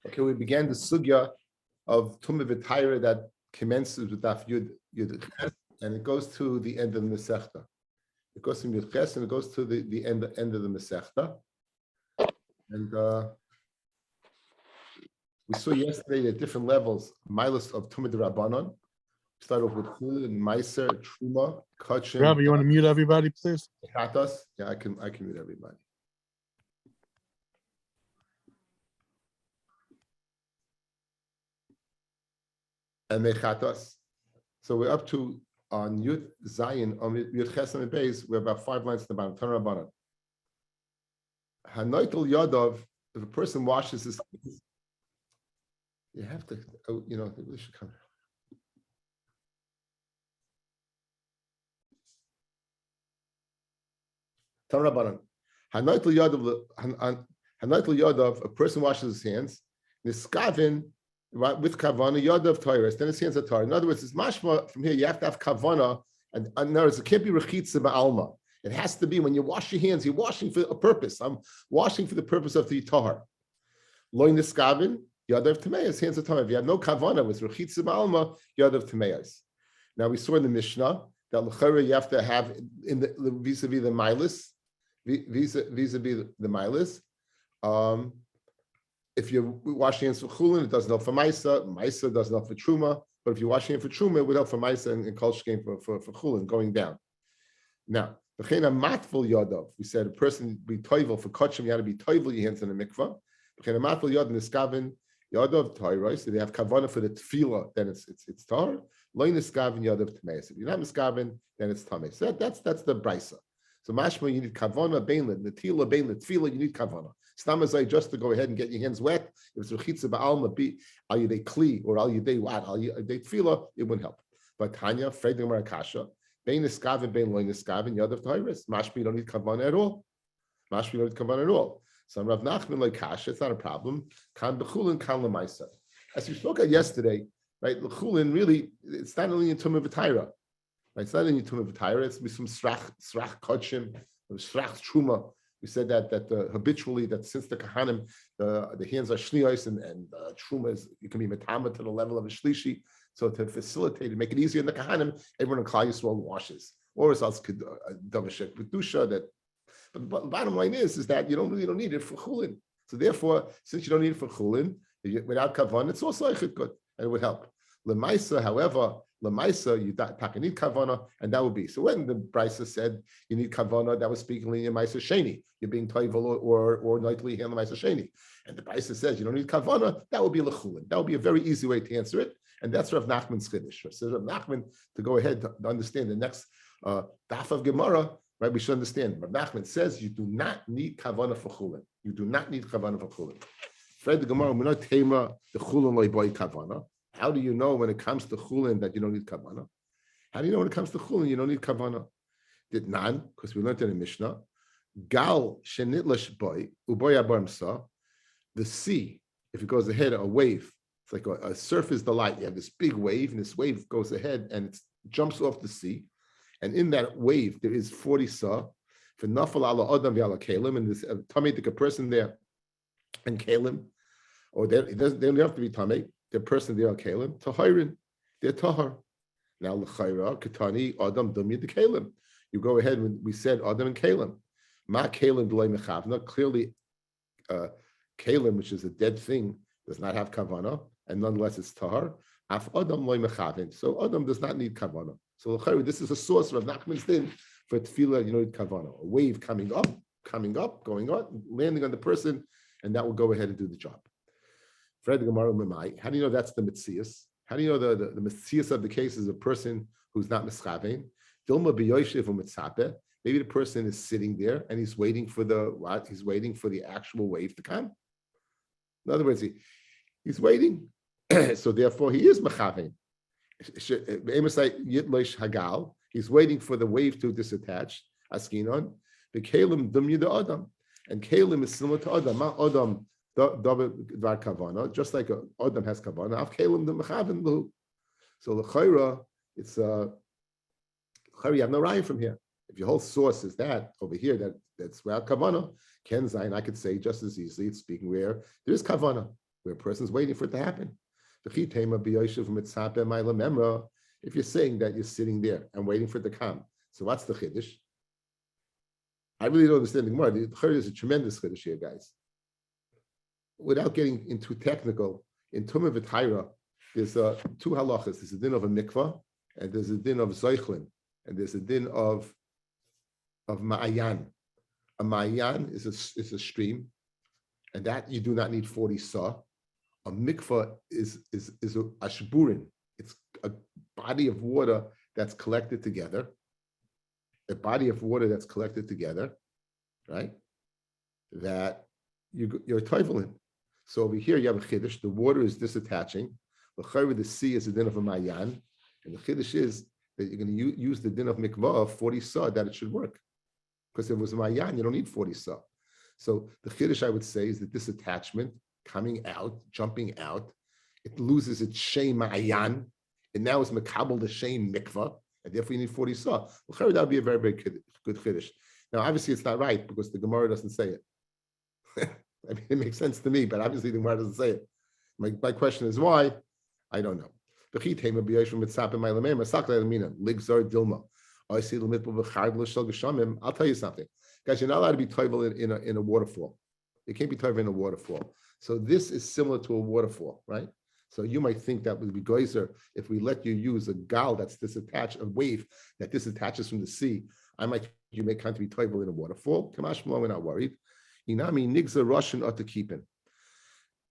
Okay, we began the sugya of Tumah V'Taira that commences with Daf Yud Ches, and it goes to the end of the Masechta. It goes from Yud Ches and it goes to the end of the Masechta. And we saw yesterday the different levels, milas of Tumah D'Rabbanan. We started off with Chul and Meiser, Truma, Kachim. Rabbi, you want to mute everybody, please? Chatas. Yeah, I can mute everybody. And Mechatas. So we're up to on Yud Zayin, on Yud Ches and Beis, we're about 5 lines to the bottom. Tumah D'Rabbanan. Hanoitel Yadav, if a person washes his hands, you have to, we should come. Tumah D'Rabbanan. Hanoitel Yadav, a person washes his hands, Niskavin, with kavana yadav tyrus, then his hands are tar. In other words, it's mashma from here. You have to have kavana, and in other words, it can't be rechitza ba'alma. It has to be when you wash your hands, you're washing for a purpose. I'm washing for the purpose of the tahar. Loin niskavin yadav tameas, hands are tar. If you have no kavana with rechitza ba'alma, yadav tameas. Now we saw in the Mishnah that l'chara you have to have in the vis-a-vis the milas, vis-a-vis the milas. If you're washing hands for chulin, it doesn't help for Maisa. Maisa doesn't help for Truma. But if you're washing it for Truma, it would help for Maisa and Kol Shkein for chulin going down. Now, b'cheina matful yadav, we said a person be toivel for kachim, you had to be toivel your hands in the mikvah. B'cheina matful yadav niskavin yadav tayros. So they have kavana for the tefillah, then it's tar. Lo niskavin yadav tameis. If you're not niskavin, then it's tameis. So that's the brisa. So mashma, you need kavana beinlet, netila beinlet, tefillah, you need kavana. Stamazai, just to go ahead and get your hands wet. If it's rechitza ba'alma, be al yidei kli or al yidei what, al yidei tefillah, it wouldn't help. But Tanya, Fred Gemara Kasha, bein niskavin, bein loy niskavin, yadav tayris. Mashma, you don't need kavana at all. Mashma, you don't need kavana at all. So Rav Nachman like Kasha, it's not a problem. Kan b'chulin, kan l'maisa. As we spoke at yesterday, right? L'chulin really, it's not only in Tumah V'Taira. Right? It's not in Tumah V'Taira. It's some srach kachim, srach truma. We said that habitually that since the kahanim the hands are shniyos and truma is, you can be metama to the level of a shlishi. So to facilitate and make it easier in the kahanim, everyone in Klal Yisrael washes, or else could davashek kedusha. That, but the bottom line is that you don't need it for chulin. So therefore, since you don't need it for chulin, without kavan, it's also good and it would help. Lemaisa, however, you need kavana, and that would be. So when the Brisa said you need kavana, that was speaking in Maisa Sheni. You're being toivel or nightly hand Maisa Sheni. And the Brisa says you don't need kavana, that would be lechulin. That would be a very easy way to answer it. And that's Rav Nachman's chiddush. So Rav Nachman, to go ahead to understand the next daf of Gemara, right? We should understand. Rav Nachman says you do not need kavana for chulin. You do not need kavana for chulin. Fred the Gemara, we're not tema the chulin loy boy kavana. How do you know when it comes to chulin that you don't need kavana? How do you know when it comes to chulin you don't need kavana? Did nan, because we learned in the Mishnah, gal shenitlash boy uboy abarmsa, the sea, if it goes ahead, a wave, it's like a surf is the light. You have this big wave, and this wave goes ahead and it jumps off the sea, and in that wave there is 40 sa for nafal ala adam v'ala kalim, and this tametik a person there and kalim, or they don't have to be tamei. The person there are kalim tahirin, they're tahar. Now l'chayra katani adam dumya the kalim. You go ahead when we said adam and kalim. Ma kalim d'lay mechavna. Clearly, kalim, which is a dead thing, does not have kavana, and nonetheless it's tahar. Af adam loy mechavin. So adam does not need kavana. So l'chayra, this is a source of Nachman's din for tefillah. You don't need kavana. A wave coming up, going on, landing on the person, and that will go ahead and do the job. How do you know that's the mitzias? How do you know the mitzias of the case is a person who's not mischavein? Maybe the person is sitting there and he's waiting for He's waiting for the actual wave to come. In other words, he's waiting, so therefore he is mechavein. He's waiting for the wave to disattach. Askinon, the kalim dumya the adam, and kalim is similar to adam. Adam. Just like Adam has kavana, Av Kalim the Mechavin Lu. So the Chayra, it's Chayra, you have no rhyme from here. If your whole source is that over here, that's without kavana, Ken Zayin, I could say just as easily, it's speaking where there is kavana. where a person's waiting for it to happen. If you're saying that you're sitting there and waiting for it to come, so what's the chiddush? I really don't understand the Gemara. The chiddush is a tremendous chiddush here, guys. Without getting into technical, in Tumah V'Taira, there's two halachas. There's a din of a mikvah, and there's a din of zoichlin, and there's a din of ma'ayan. A ma'ayan is a stream, and that you do not need 40 saw. A mikvah is a ashburin. It's a body of water that's collected together. A body of water that's collected together, right? That you're toivelin. So over here you have a chiddush. The water is disattaching. The sea is a din of a mayan, and the chiddush is that you're going to use the din of mikvah of 40 saw that it should work. Because if it was a mayan, you don't need 40 saw. So the chiddush I would say is that this attachment coming out, jumping out, it loses its shem ma'ayan, and now it's makabel the shem mikvah, and therefore you need 40 saw. Well, that would be a very, very good chiddush. Now, obviously, it's not right because the Gemara doesn't say it. I mean, it makes sense to me, but obviously the Gemara doesn't say it. My question is why? I don't know. I'll tell you something. Guys, you're not allowed to be toivel in a waterfall. You can't be toivel in a waterfall. So this is similar to a waterfall, right? So you might think that would be geyser if we let you use a gal that's disattached, a wave that disattaches from the sea. You may come to be toivel in a waterfall. Kamash Malon, we're not worried. Inami nigza Russian ought to keep in.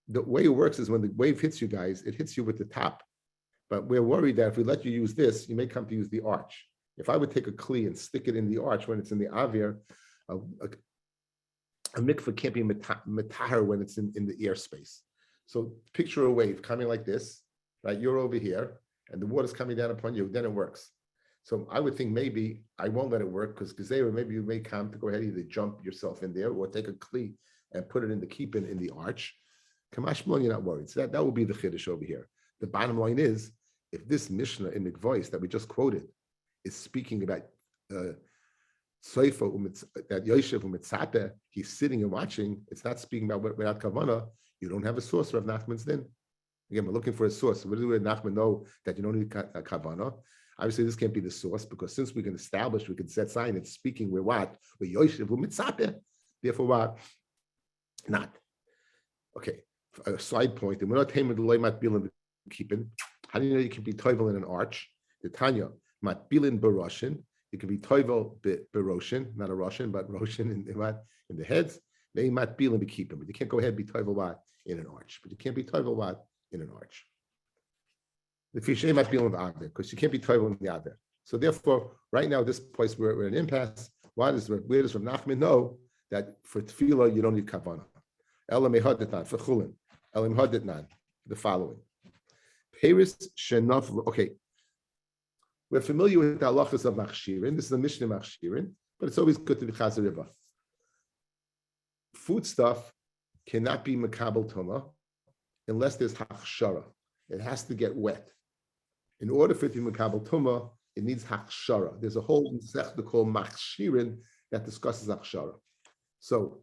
The way it works is when the wave hits you guys, it hits you with the top. But we're worried that if we let you use this, you may come to use the arch. If I would take a kli and stick it in the arch when it's in the avir, a mikveh can't be metahar when it's in the airspace. So picture a wave coming like this, right? You're over here, and the water's coming down upon you, then it works. So I would think maybe I won't let it work because maybe you may come to go ahead either jump yourself in there or take a kli and put it in the keepin in the arch. Kamash Malon, you're not worried. So that will be the chiddush over here. The bottom line is, if this Mishnah in Mikvois that we just quoted is speaking about Soifa that Yoshev Umitzate, he's sitting and watching, it's not speaking about without Kavana, you don't have a source for Nachman's din. Again, we're looking for a source. Where do Nachman know that you don't need Kavana? Obviously, this can't be the source because since we can establish, we can set sign it's speaking with what? With Yoshev Umitzate. Therefore, what? Not. Okay. A side point. And we're not taming the loymat bilin keeping. How do you know you can be toivel in an arch? The Tanya mat bilin baroshin. You can be toivel baroshin, not a Russian, but roshin in the heads. They mat bilin be keeping, but you can't go ahead and be toivel what in an arch. But you can't be toivel what in an arch. The fishay mat bilin the because you can't be toivel in the other. So therefore, right now, this place we're in an impasse. Where does Rav Nachman know that for tefillah you don't need kavanah? Elam ehadetnan for chulin. Elam hadetnan the following. Paris shenaf. Okay, we're familiar with the halachas of machshirin. This is a Mishnah machshirin, but it's always good to be chazariva. Food stuff cannot be makabel toma unless there's hachshara. It has to get wet. In order for it to be makabel toma, it needs hachshara. There's a whole sechta called machshirin that discusses hachshara. So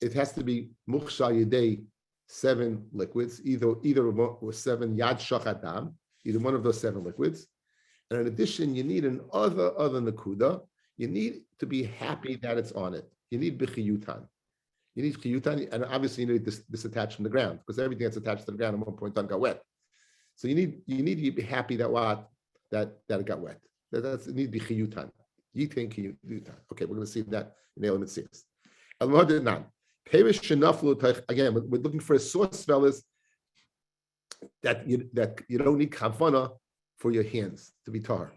it has to be mukhsha yedei 7 liquids, either or 7 yad shachadam, either one of those 7 liquids. And in addition, you need an other nakuda. You need to be happy that it's on it. You need b'chiyutan. You need chiyutan, and obviously you need this attached from the ground because everything that's attached to the ground at one point on got wet. So you need to be happy that it got wet. It need to be chiyutan. You think chiyutan. Okay, we're going to see that in element 6. Again, we're looking for a source, fellas, that you don't need kavana for your hands to be tar.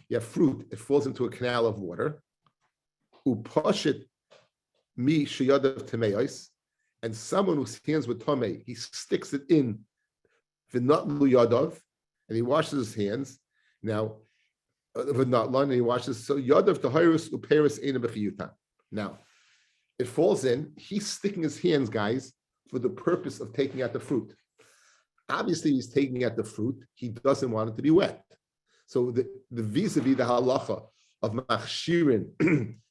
You have fruit, it falls into a canal of water. And someone whose hands were tamei, he sticks it in and he washes his hands. Now, and he washes. So yadav tahirus uperis ena b'chiyutan. Now, it falls in. He's sticking his hands, guys, for the purpose of taking out the fruit. Obviously, he's taking out the fruit. He doesn't want it to be wet. So the vis-a-vis the halacha of machshirin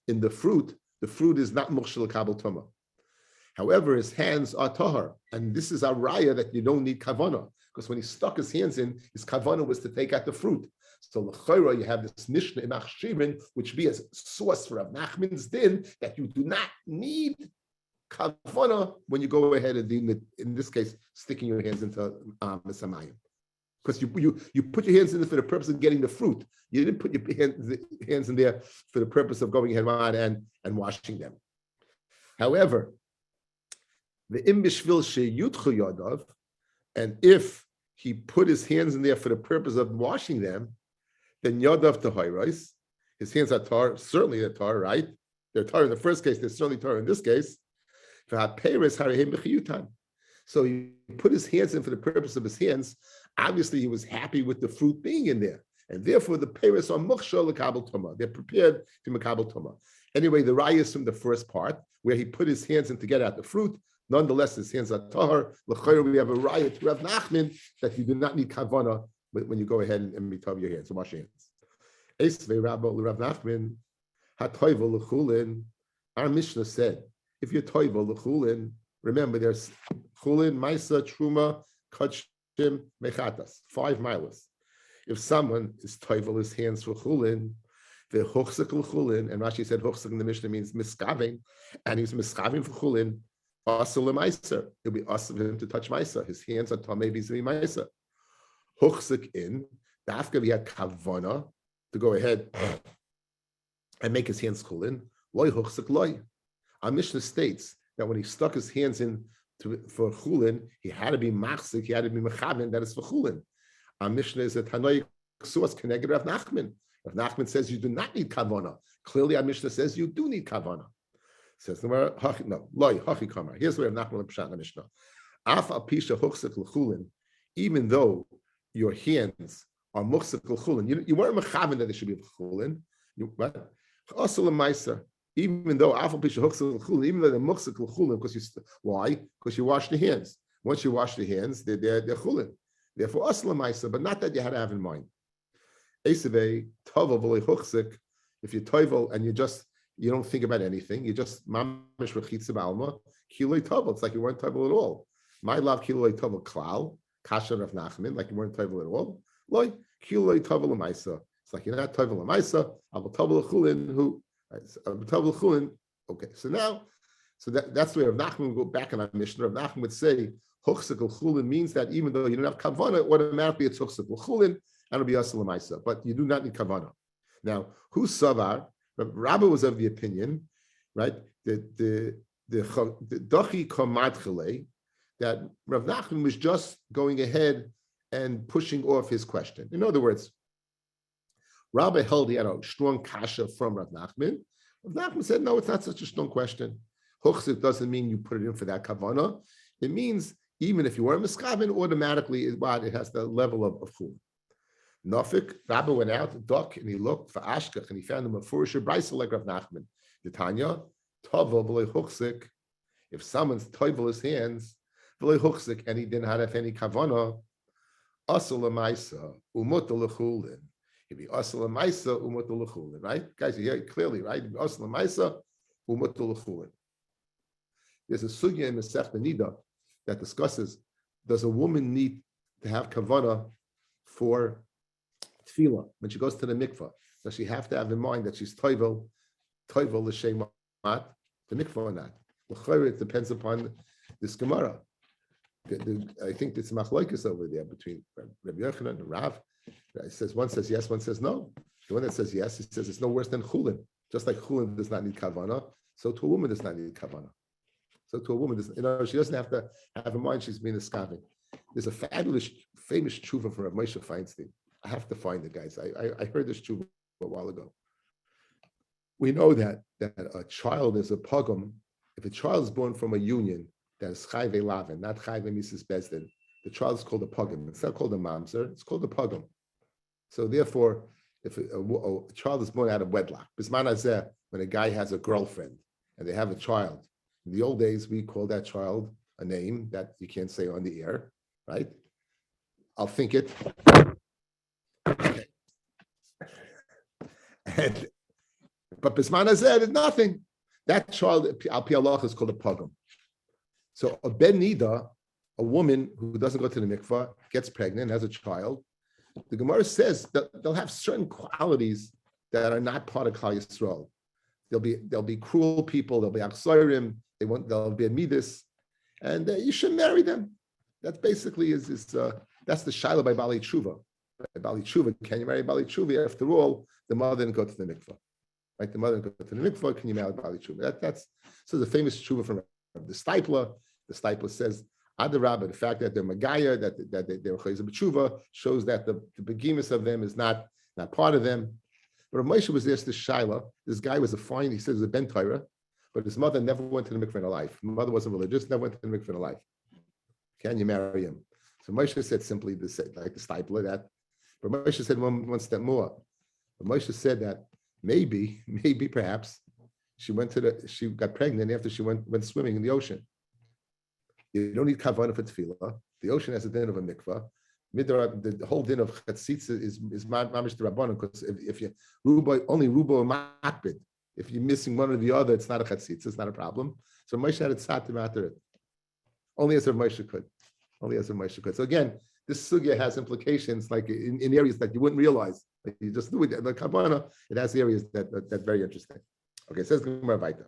in the fruit is not mukhshel kabel tuma. However, his hands are tahar, and this is a raya that you don't need kavana, because when he stuck his hands in, his kavana was to take out the fruit. So l'chayra, you have this mishnah in Achshirin, which be a source for Rav Nachman's din that you do not need kavana when you go ahead and do, in this case, sticking your hands into misamayim. Because you put your hands in there for the purpose of getting the fruit. You didn't put your hands in there for the purpose of going ahead and washing them. However, the imbishvil sheyutchu yadav, and if he put his hands in there for the purpose of washing them, then yadav tahiris, his hands are tar, certainly they're tar, right? They're tar in the first case, they're certainly tar in this case. So he put his hands in for the purpose of his hands. Obviously, he was happy with the fruit being in there. And therefore, the peiros are mukhshal l'kabel tumah. They're prepared to makabel tumah. Anyway, the raya is from the first part, where he put his hands in to get out the fruit. Nonetheless, his hands are tahar. L'chayr, we have a raya to Rav Nachman that you do not need kavana when you go ahead and mitav your hands, and wash your hands. Esvei Rabbi Rav Nachman, hatoivel l'chulin. Our Mishnah said, if you're toivel l'chulin, remember there's chulin, maisa, truma, kachim, mechatas, 5 milas. If someone is toivel his hands for chulin, the hochsek l'chulin, and Rashi said hochsek in the Mishnah means miskaving, and he's miskaving for chulin, asel l'maiser. It'll be asel for him to touch maisa. His hands are tamei vis-a-vis maisa. Hochsek in, dafka we had kavana to go ahead and make his hands chulin. Loy hochsek loy. Our Mishnah states that when he stuck his hands in for chulin, he had to be machzik, he had to be mechaben, that is for chulin. Our Mishnah is a Tanoi source connected Rav Nachman. Rav Nachman says you do not need kavana. Clearly, our Mishnah says you do need kavana. Says no, loy hachi kamar. Here's where Rav Nachman will pshat in the Mishnah. Af apisha hochsek l'chulin, even though your hands are muchsek l'chulin, you weren't mechaben that they should be l'chulin. Right? Also l'maiser. Even though even though they're muchsek l'chulin, because why? Because you wash the hands. Once you wash the hands, they're chulin. Therefore, asla ma'isa, but not that you had to have in mind. Esevei tovel v'loy huchsek. If you're tovel and you don't think about anything, you just mamish rechitza b'alma kiloy tovel. It's like you weren't tovel at all. My love kiloy tovel klal kasha Rav Nachman, like you weren't tovel at all. Loy kiloy tovel l'ma'isa. It's like you're not tovel l'ma'isa. Aval tovel l'chulin who. Okay, so that's where Rav Nachman would go back on our Mishnah. Rav Nachman would say Huchsek l'chulin means that even though you don't have kavana, automatically it's Huchsek l'chulin and it'll be asel l'maisa, but you do not need kavana. Now, who savar? Rabbi was of the opinion, right? The dachi kamadchele, that Rav Nachman was just going ahead and pushing off his question. In other words, Rabbi held he had a strong kasha from Rav Nachman. Rav Nachman said, no, it's not such a strong question. Huchsik doesn't mean you put it in for that kavana. It means even if you were a miskaven, automatically it has the level of chul. Nafik, Rabbi went out, duck, and he looked for ashkach, and he found him a furisher brisa like Rav Nachman. The Tanya, tovel v'loy huchsik. If someone's tovel his hands, v'loy huchsik, and he didn't have any kavana, asel l'maisa umut l'chulin. He'd be asel l'maisa umut l'chulin, right? Guys, you hear it clearly, right? He'd be asel l'maisa umut l'chulin. There's a sugya in Masech Nida that discusses, does a woman need to have kavana for tefillah when she goes to the mikvah? Does she have to have in mind that she's toivel l'shem mat the mikvah or not? It depends upon this Gemara. I think it's machlokes over there between Rabbi Yochanan and Rav. It says one says yes, one says no. The one that says yes, it says it's no worse than chulin. Just like chulin does not need kavana, so to a woman does not need kavana. So to a woman, she doesn't have to have in mind she's being a skaving. There's a fabulous, famous tshuva from Rav Moshe Feinstein. I have to find it, guys. I heard this tshuva a while ago. We know that a child is a pogum. If a child is born from a union that is chayve lavin, not chayve Mrs. Bezdin, the child is called a pogum. It's not called a mamzer, it's called a pogum. So therefore, if a child is born out of wedlock, bisman hazeh, when a guy has a girlfriend and they have a child, in the old days, we call that child a name that you can't say on the air, right? I'll think it. Okay. But bisman hazeh is nothing. That child, al pi Allah, is called a pogum. So a ben nida, a woman who doesn't go to the mikvah, gets pregnant, has a child. The Gemara says that they'll have certain qualities that are not part of Klal Yisrael. They'll be cruel people. They'll be achsorim. They'll be midas, and you should marry them. That basically is that's the shaila by Bali Tshuva. By Bali Tshuva, can you marry Bali Tshuva? After all, the mother didn't go to the mikvah. Right? The mother didn't go to the mikvah. Can you marry Bali Tshuva? That's so the famous Tshuva from the Stipler. The Stipler says, Adarabba, the fact that they're Magaya, that they're Chayzer B'tshuva, shows that the begimus of them is not part of them. But Moshe was asked this Shaila. This guy was he says he's a Ben Torah, but his mother never went to the mikveh in her life. His mother wasn't religious, never went to the mikveh in her life. Can you marry him? So Moshe said simply like the Stipler that, but Moshe said one step more. But Moshe said that maybe, perhaps, she got pregnant after she went swimming in the ocean. You don't need kavanah for tefillah. The ocean has a din of a mikvah. The whole din of chatzitza is mamish the rabbanon, because if you only rubo makbid, if you're missing one or the other, it's not a chatzitza, it's not a problem. So Moshe had a tzatim after it. Only as Moshe could. So again, this sugya has implications like in areas that you wouldn't realize. Like you just do it. The kavanah, it has areas that's very interesting. Okay, says the Gemara Vaita.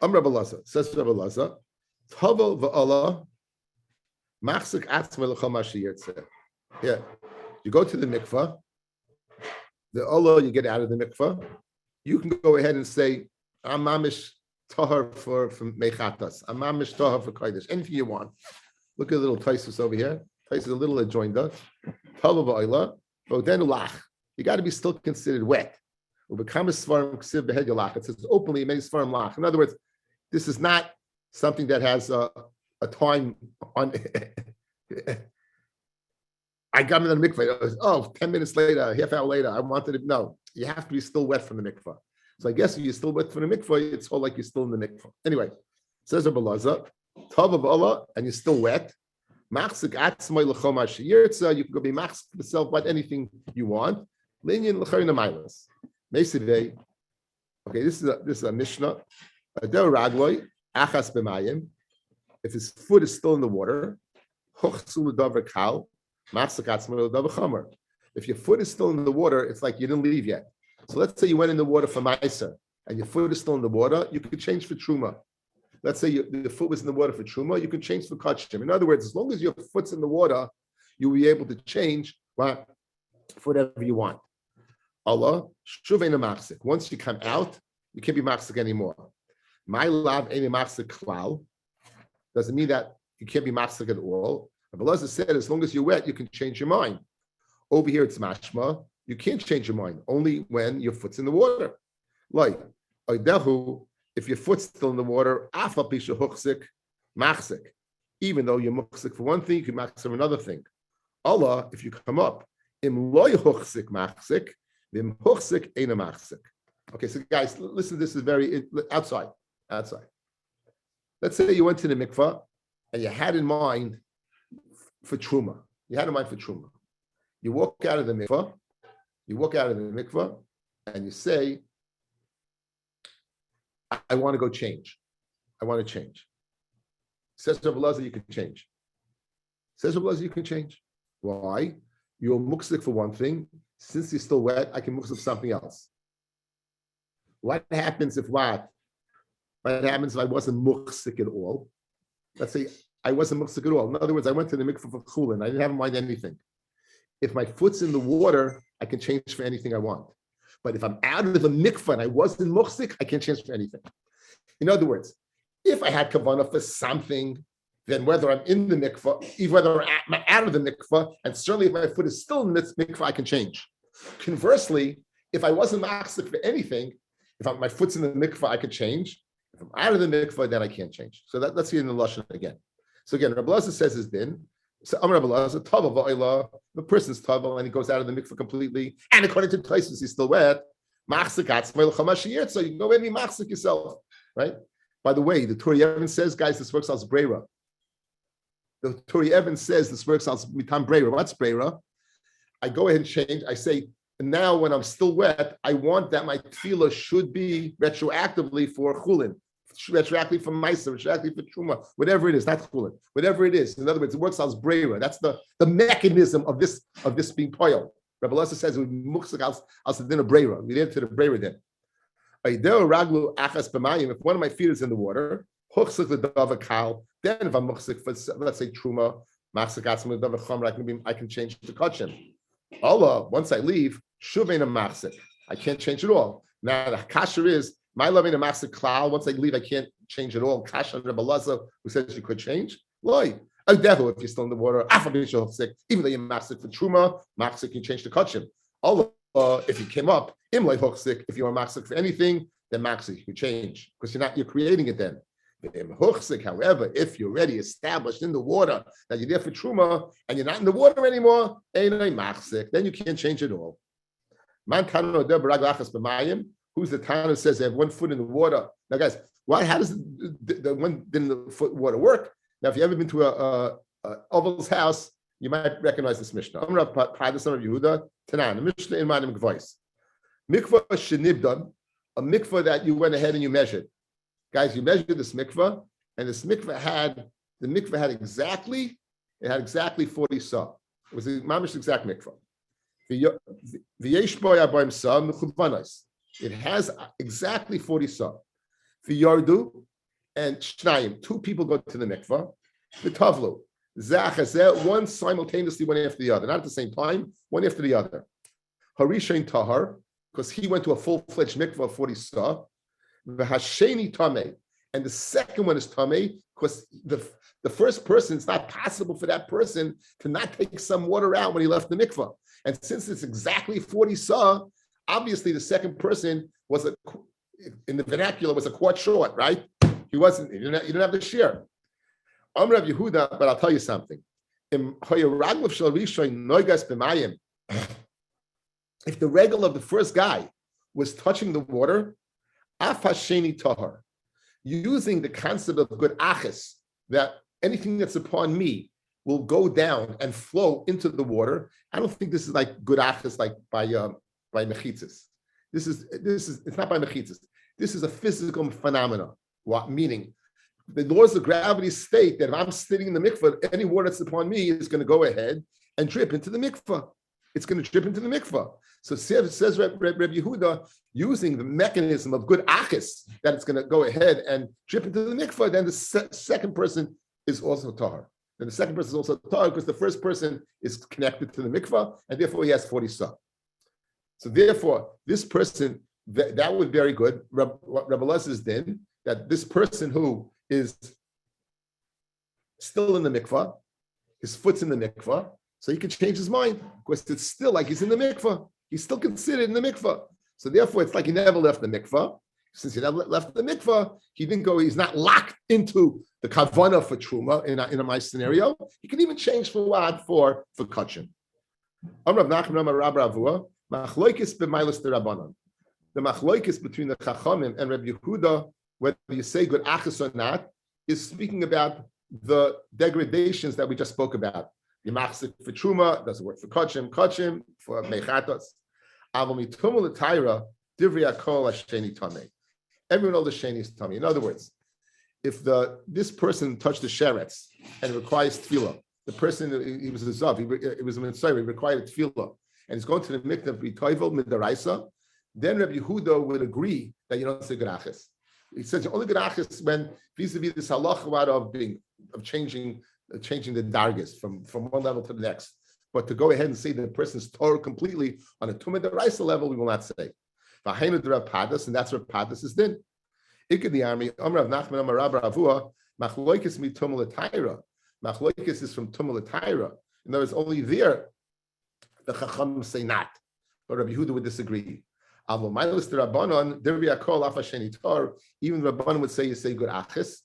Rabbi Laza, says Rabbi Laza, Tavel v'Allah, machzik atzma l'chol ma sheyirtzeh. Yeah, you go to the mikvah, the Allah you get out of the mikvah, you can go ahead and say, I'm mamish tahar for mechatas, I'm mamish tahar for kodesh, anything you want. Look at the little Taisus over here. Taisus a little adjoined us. Tavel v'Allah, but then lach, you got to be still considered wet. It says openly, many svarim lach. In other words, this is not something that has a time on. I got in the mikveh. 10 minutes later, a half hour later, I wanted to. No, you have to be still wet from the mikveh. So I guess if you're still wet from the mikveh, it's all like you're still in the mikveh. Anyway, says Rabbi Laza, Tav of Allah, and you're still wet. Machzik atzmai l'choma sheyirtza. You can go be machzik yourself, what anything you want. Linyan l'chayin amailas. Okay, this is a Mishnah. If his foot is still in the water, if your foot is still in the water, it's like you didn't leave yet. So let's say you went in the water for Maisa and your foot is still in the water, you could change for Truma. Let's say the foot was in the water for Truma, you can change for Kachim. In other words, as long as your foot's in the water, you'll be able to change for whatever you want. Allah, shuvena machzik. Once you come out, you can't be machzik anymore. My love ain't a machzik klal. Doesn't mean that you can't be machzik at all. Rabbi Laza said, as long as you're wet, you can change your mind. Over here, it's mashma. You can't change your mind only when your foot's in the water. Like, if your foot's still in the water, afa pisha huchzik machzik. Even though you're muchzik for one thing, you can machzik for another thing. Allah, if you come up, im loy huchzik machzik. Okay, so guys, listen, this is very outside. Let's say you went to the mikvah and you had in mind for truma. You walk out of the mikvah, and you say, I want to go change. Says Rabbi Laza, you can change. Why? You're muksik for one thing. Since you're still wet, I can mix up something else. What happens if what? What happens if I wasn't muksik at all? Let's say I wasn't muksik at all. In other words, I went to the mikveh for chulin. I didn't have in mind anything. If my foot's in the water, I can change for anything I want. But if I'm out of the mikveh and I wasn't muksik, I can't change for anything. In other words, if I had kavanah for something, then whether I'm in the mikvah, even whether I'm out of the mikvah, and certainly if my foot is still in the mikvah, I can change. Conversely, if I wasn't machzik for anything, my foot's in the mikvah, I could change. If I'm out of the mikvah, then I can't change. So let's see in the lashon again. So again, Rabbi Laza says his din. So Rabbi Laza, tavel va'ila, the person's tavel, and he goes out of the mikvah completely. And according to Taisus, he's still wet. Machzik atzmai l'chama sheyirtza. So you can go in and machzik yourself, right? By the way, the Torah Evans says, guys, this works as breira. The Torah Evans says this works out mitam breira. What's breira? I go ahead and change. I say And now when I'm still wet, I want that my tefillah should be retroactively for chulin, retroactively for Maisa, retroactively for Truma, whatever it is, not chulin, whatever it is. In other words, it works as brera. That's the mechanism of this being poil. Rabbi Lassa says we muksik as the din of brera. We did to the brera din. If one of my feet is in the water, then if I'm muksik for, let's say, Truma, I can change the kachim. Allah, once I leave, shuvein a machzik. I can't change it all. Now the kasher is my loving a machzik klal. Once I leave, I can't change it all. Kasher Rabbi Lazar, who says you could change. Loy, a devil if you're still in the water. Even though you're machzik for truma, machzik can change the kachim. Allah, if you came up, imlay hochzik. If you are machzik for anything, then machzik you change because you're creating it then. However, if you're already established in the water that you're there for truma and you're not in the water anymore, then you can't change it all. Who's the Tana who says they have 1 foot in the water? Now, guys, how does the 1 foot water work? Now, if you've ever been to a Oval's house, you might recognize this Mishnah. Yehuda, Tanan, Mishnah in Manim Gvois. Mikvah shenibdan, a mikvah that you went ahead and you measured. Guys, you measured this mikvah, and this mikvah had exactly 40 sa. It was the mamish exact mikvah. It has exactly 40 sa. V'yardu and shnayim, 2 people go to the mikvah. The tavlu, one simultaneously, one after the other, not at the same time, one after the other. Harishain tahar, because he went to a full-fledged mikvah of 40 sa. V'hasheni tamei, and the second one is tamei because the first person, it's not possible for that person to not take some water out when he left the mikvah. And since it's exactly 40 sa, obviously the second person was in the vernacular was a quart short, right? He didn't have the shear. Amr Rav Yehuda, but I'll tell you something. If the regal of the first guy was touching the water, afasheni tahar, using the concept of good achis, that anything that's upon me will go down and flow into the water. I don't think this is like good achis, like by mechitzas. This is it's not by mechitzas. This is a physical phenomenon. What meaning? The laws of gravity state that if I'm sitting in the mikvah, any water that's upon me is going to go ahead and drip into the mikvah. It's going to drip into the mikvah. So says Rabbi Yehuda, using the mechanism of good achis, that it's going to go ahead and drip into the mikvah, then the second person is also tahar. Then the second person is also tahar because the first person is connected to the mikvah, and therefore he has 40 sa. So therefore, this person, that would be very good. Rabbi Leza's din, that this person who is still in the mikvah, his foot's in the mikvah, so he could change his mind because it's still like he's in the mikvah. He's still considered in the mikvah. So therefore, it's like he never left the mikvah. Since he never left the mikvah, he didn't go. He's not locked into the kavanah for truma in a my scenario. He can even change for what for kachim. Amrav Nachman Amar Rab Ravua machloikis b'mailas derabanan. The machloikis between the Chachamim and Rabbi Yehuda, whether you say good achis or not, is speaking about the degradations that we just spoke about. Yimachzik for truma doesn't work for kachim for mechatos. Avomitumul l'tayra divrei akol hasheni tamei. Everyone knows the sheni is tummy. In other words, if this person touched the sheretz and it requires tefillah, the person he was a zav, he was a mitzvah, he required tefillah, and he's going to the mikdav b'toivel midaraisa, then Rabbi Yehuda would agree that you don't say gerachis. He says only gerachis when vis-a-vis this halacha of changing the dargis from one level to the next. But to go ahead and say that the person's Torah completely on a tumah deraisa level, we will not say. And that's what Padas is din. Ikad the army, Amrav Nachman Amar Rab Ravua, Machloikis mi tumah l'tayra. Machloikis is from tumah l'tayra. In other words, only there the Chacham say not. But Rabbi Yehuda would disagree. Even Rabbanan would say you say good achis.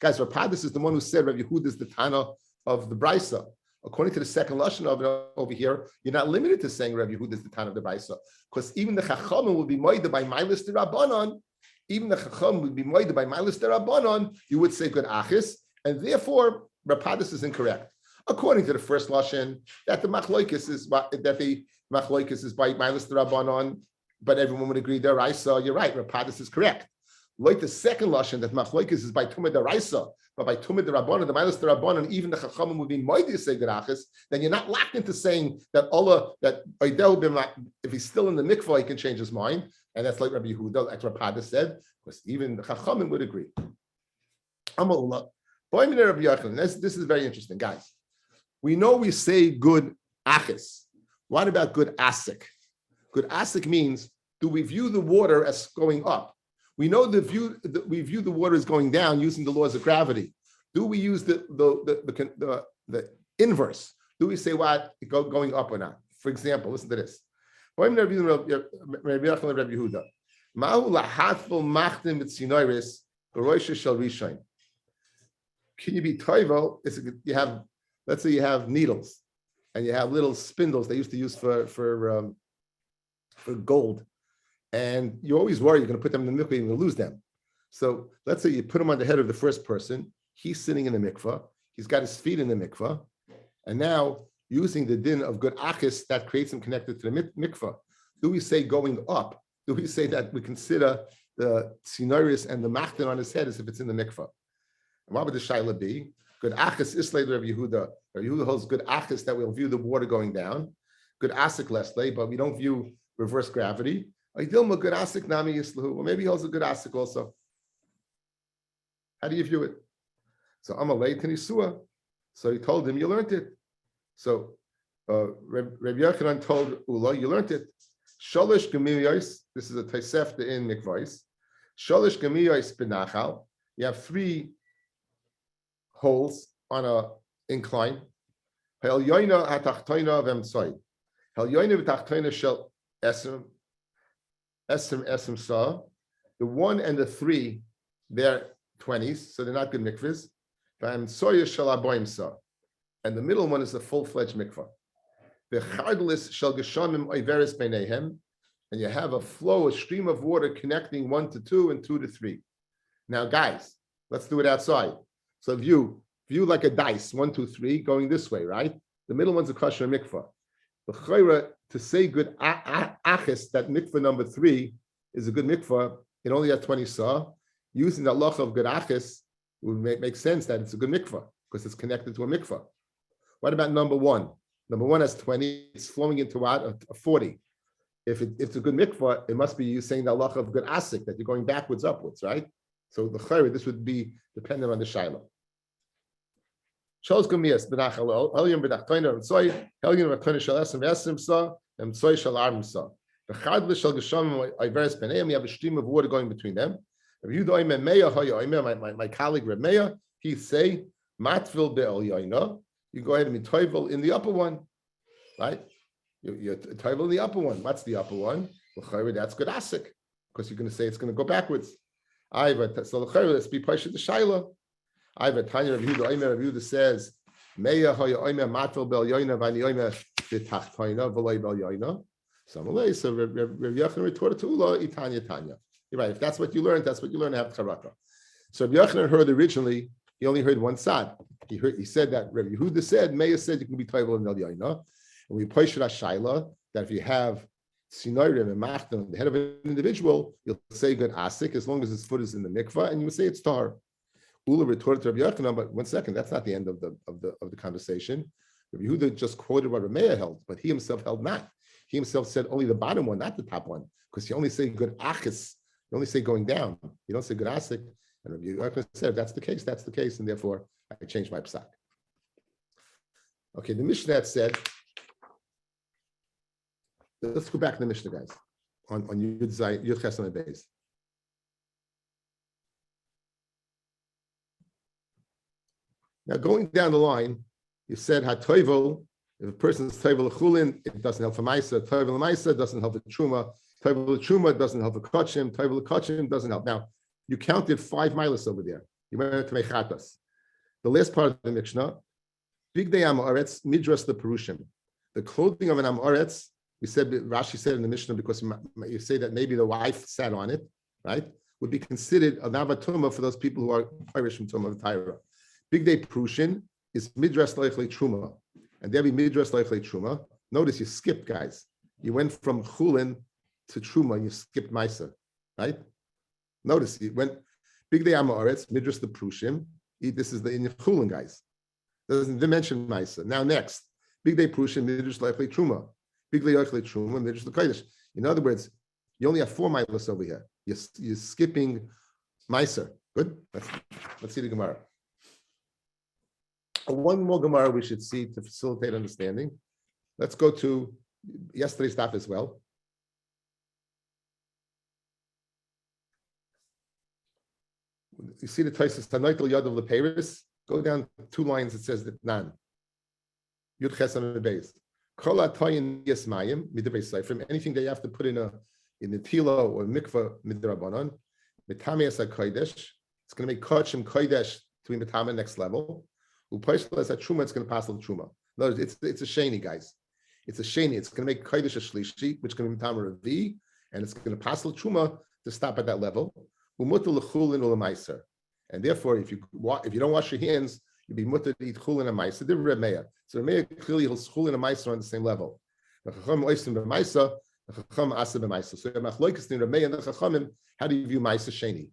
Guys, Rapadas is the one who said Rabbi Yehuda is the Tana of the Brisa. According to the second lashon of it over here, you're not limited to saying Rabbi Yehuda is the Tana of the Brisa, because even the Chachamim will be moida by Mailis de Rabbanon. Even the Chachamim would be moida by Mailis de Rabbanon. You would say good achis, and therefore Rapadas is incorrect. according to the first lashon, that the machlokes is by Milas Rabbanon, but everyone would agree deraisa. You're right, Rapadis is correct. Like the second lashon that machlokes is by Tumah deraisa, but by Tumah Rabbanon, the Milas Rabbanon, even the Chachamim would be moidi say gerachis. Then you're not locked into saying that Allah that if he's still in the mikvah, he can change his mind, and that's like Rabbi Yehuda, like Rapadis said, because even the Chachamim would agree. This is very interesting, guys. We know we say good achis. What about good asik? Good asik means, do we view the water as going up? We know we view the water as going down using the laws of gravity. Do we use the inverse? Do we say what going up or not? For example, listen to this. Can you be toivel? Let's say you have needles, and you have little spindles they used to use for gold, and you always worry you're going to put them in the mikvah and you're going to lose them. So let's say you put them on the head of the first person. He's sitting in the mikvah. He's got his feet in the mikvah, and now using the din of good achis, that creates him connected to the mikvah. Do we say going up? Do we say that we consider the sinaris and the machtin on his head as if it's in the mikvah? And what would the shaila be? Good achis islay Rabbi Yehuda. Rabbi Yehuda holds good achis that we'll view the water going down. Good asik lesle, but we don't view reverse gravity. Idilma good asik nami yislahu. Well, maybe he holds a good asik also. How do you view it? So Amalei Tanisua. So he told him, you learned it. So Rabbi Yochanan told Ula, you learned it. Shalish gemiyos. This is a Tosefta in Mikvais. Shalish gemiyos benachal. You have 3 holes on a incline. Hel yoina hatachtoina v'emsoi. Hel yoina v'tachtoina shel esem sa. The 1 and the 3, they're 20s, so they're not good mikvahs. V'emsoya shel aboim sa. And the middle one is a full-fledged mikvah. The chardlis shel geshamim oiveres beinehem. And you have a flow, a stream of water connecting 1 to 2 and 2 to 3. Now, guys, let's do it outside. So view like a dice, 1, 2, 3, going this way, right? The middle one's a kosher mikvah. The chayra, to say good achis, that mikvah number 3 is a good mikvah, it only has 20 saw. Using the halacha of good achis would make sense that it's a good mikvah because it's connected to a mikvah. What about number 1? Number 1 has 20, it's flowing into a 40. If it's a good mikvah, it must be you saying the halacha of good asik, that you're going backwards, upwards, right? So the chayra, this would be dependent on the shaila. Shos gamias benachal helium benachtoiner and soy helium benachtoiner shel esem esem sa and soy shel arm sa. The chadle shel geshamim iveres beneim. You have a stream of water going between them. My colleague Remeya, he say matvil be'el yoina. You go ahead and be toivel in the upper one, right? You're toivel in the upper one. What's the upper one? Well, that's good asik, because you're going to say it's going to go backwards. So let's be patient the shaila. I have a tiny review. The Omer review that says, "Meya hoya Omer matel bel yoina v'ani Omer v'tachtoina v'loy bel yoina." So Rabbi Yochanan retorted to Ula, "Itanya Tanya." You're right. If that's what you learned, that's what you learn to have charaka. So Rabbi Yochanan heard originally. He only heard one side. He said that Rabbi Yehuda said, Meya said you can be toivel in bel yoina, and we push it shaila that if you have sinorim and machton on the head of an individual, you'll say good asik as long as his foot is in the mikvah, and you would say it's tar. Ula retorted to Rabbi Yochanan, but 1 second, that's not the end of the conversation. Rabbi Yehuda just quoted what Rameya held, but he himself held not. He himself said only the bottom one, not the top one, because you only say good achis, you only say going down, you don't say good asik. And Rabbi Yochanan said, that's the case, and therefore I changed my psak. Okay, the Mishnah said, let's go back to the Mishnah, guys, on Yud Ches on the base. Now, going down the line, you said hatoivel. If a person is toivel chulin, it doesn't help for ma'isa. Toivel ma'isa doesn't help for truma. Toivel truma doesn't help for kachim. Toivel kachim doesn't help. Now, you counted 5 milas over there. You went to mechatas. The last part of the Mishnah, big day amoretz midras the perushim. The clothing of an amoretz, we said Rashi said in the Mishnah because you say that maybe the wife sat on it, right? Would be considered a navatuma for those people who are Irish from Tumah of Tyra. Big day Prushin, is Midrash Leichle Truma. And there be Midrash Leichle Truma. Notice you skipped, guys. You went from Chulin to Truma, and you skipped Maisa, right? Notice you went Big Day Amoretz, Midrash the Prushim. This is the in Chulin, guys. Doesn't mention Maisa. Now next, Big Day Prushim, Midrash Leichle Truma. Big Day Leichle Truma, Midrash the Kodesh. In other words, you only have 4 milas over here. You're skipping Maisa. Good. Let's see the Gemara. One more Gemara we should see to facilitate understanding. Let's go to yesterday's daf as well. You see the Taisus Tanoitel Yad of the Paris. Go down 2 lines. It says that Nan. Yud Chesam Beis. Kol Atoyin Yesmayim Midabeis Seifrim. Anything that you have to put in the tilo or mikvah midrabanan. Mitame as a kodesh. It's going to make kachim kodesh to be mitame next level. Upaishla as a truma. It's going to pass the truma. In other words, it's a sheni, guys. It's a sheni. It's going to make kodesh a shlishi, which is going to be mitame revi, and it's going to pass the truma to stop at that level. Umutul lechulin ulamaiser. And therefore, if you don't wash your hands, you'll be mutter to eat chulin and maiser. They're remeya. So remeya clearly holds chulin and maiser on the same level. So machloikas in remeya and the chachamim. How do you view maiser sheni?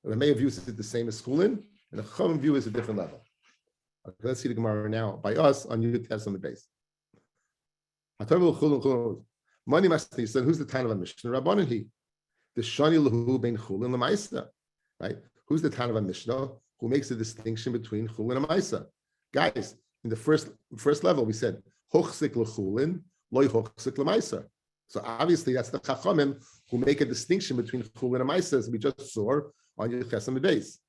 Remeya views it the same as chulin, and the chachamim view it as a different level. Okay, let's see the Gemara now by us on Yud Tesam base. Money must be said. Who's the time of a Mishnah? Rabbanan he. The shani lahu bein chulin lemaisa. Right? Who's the time of a Mishnah who makes the distinction between chulin and maisa? Guys, in the first level we said hochsik lechulin, loy hochsik lemaisa. So obviously that's the chachamim who make a distinction between chulin and maisa, as we just saw on Yud Tesam base.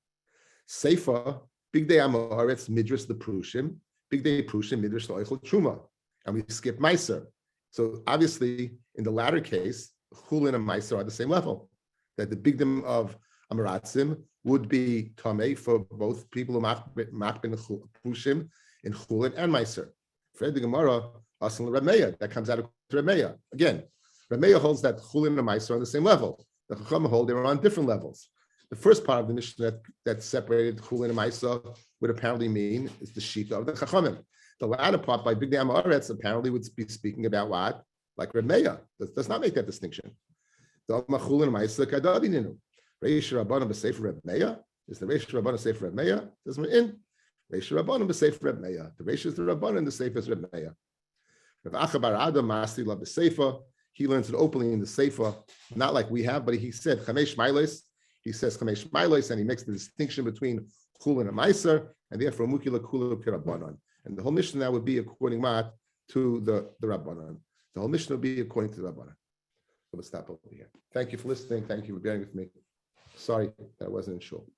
Seifa. Big Day Amoretz Midrash the Prushim, Big Day Prushim Midrash the Oichel Truma, and we skip Meiser. So obviously, in the latter case, Chulin and Meiser are the same level. That the Big Day of Amaratzim would be Tomei for both people who machbin Prushim in Chulin and Meiser. Fred the Gemara Asal Rameya, that comes out of Rameya. Again, Rameya holds that Chulin and Meiser are on the same level. The Chacham hold they were on different levels. The first part of the Mishnah that separated Chulin and Maisa would apparently mean is the Shita of the Chachamim. The latter part by Big Day Amoretz apparently would be speaking about what? Like Remeya. Does not make that distinction. The Chulin and Maisa Kadadininu. Reish Rabbanim b'Sefer Remeya. Is the Reish Rabbanim Sefer Remeya? Does it in? Reish Rabbanim b'Sefer Remeya. The Reish is the Rabbanim, the Sefer is Remeya. Rav Achabar Adam Masti love the Sefer. He learns it openly in the Sefer, not like we have, but he said Chamesh Mailes. He says Chamesh Mailos, and he makes the distinction between Chulin and Meiser, and therefore Mukila Kulu Kirabbanon. And the whole Mishnah now would be according to the Rabbanon. The whole Mishnah would be according to the Rabbanon. So we'll stop over here. Thank you for listening. Thank you for bearing with me. Sorry that I wasn't in shul.